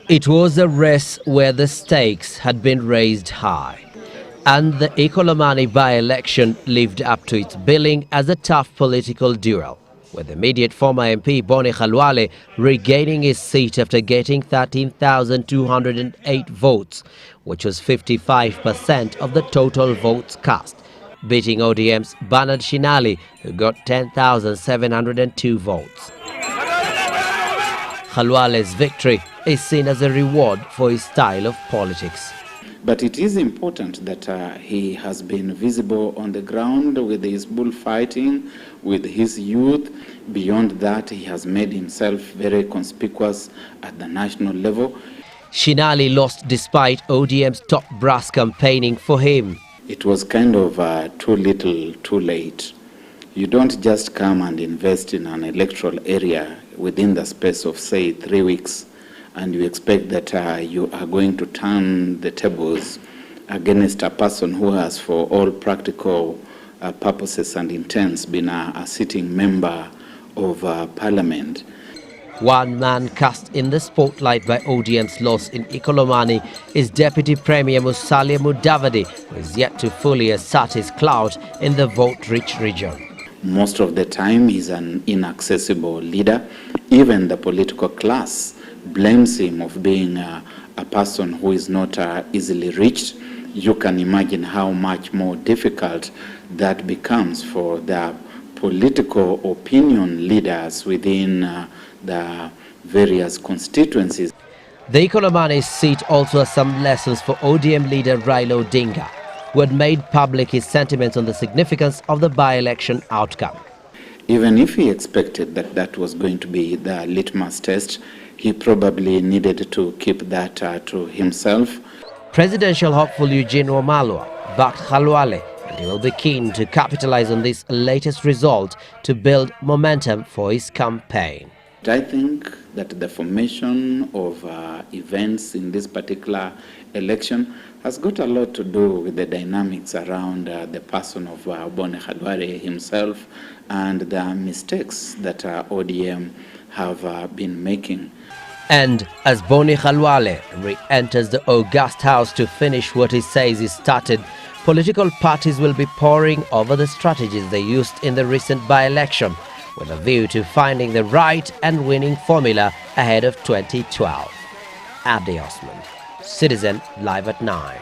It was a race where the stakes had been raised high, and the Ikolomani by-election lived up to its billing as a tough political duel, with immediate former MP Boni Khalwale regaining his seat after getting 13,208 votes, which was 55% of the total votes cast, beating ODM's Bernard Shinali, who got 10,702 votes. Khalwale's victory is seen as a reward for his style of politics. But it is important that he has been visible on the ground with his bullfighting, with his youth. Beyond that, he has made himself very conspicuous at the national level. Shinali lost despite ODM's top brass campaigning for him. It was kind of too little, too late. You don't just come and invest in an electoral area within the space of, say, 3 weeks, and you expect that you are going to turn the tables against a person who has, for all practical purposes and intents, been a sitting member of parliament. One man cast in the spotlight by ODM's loss in Ikolomani is Deputy Premier Musalia Mudavadi, who is yet to fully assert his clout in the vote-rich region. Most of the time, he's an inaccessible leader. Even the political class blames him of being a person who is not easily reached. You can imagine how much more difficult that becomes for the political opinion leaders within the various constituencies. The Ikolomani seat also has some lessons for ODM leader Raila Odinga, who had made public his sentiments on the significance of the by-election outcome. Even if he expected that that was going to be the litmus test, he probably needed to keep that to himself. Presidential hopeful Eugene Wamalwa backed Khalwale, and he will be keen to capitalize on this latest result to build momentum for his campaign. I think that the formation of events in this particular election has got a lot to do with the dynamics around the person of Boni Khalwale himself and the mistakes that ODM have been making. And as Boni Khalwale re-enters the august house to finish what he says he started, political parties will be poring over the strategies they used in the recent by-election, with a view to finding the right and winning formula ahead of 2012. Abdi Osman, Citizen, live at 9.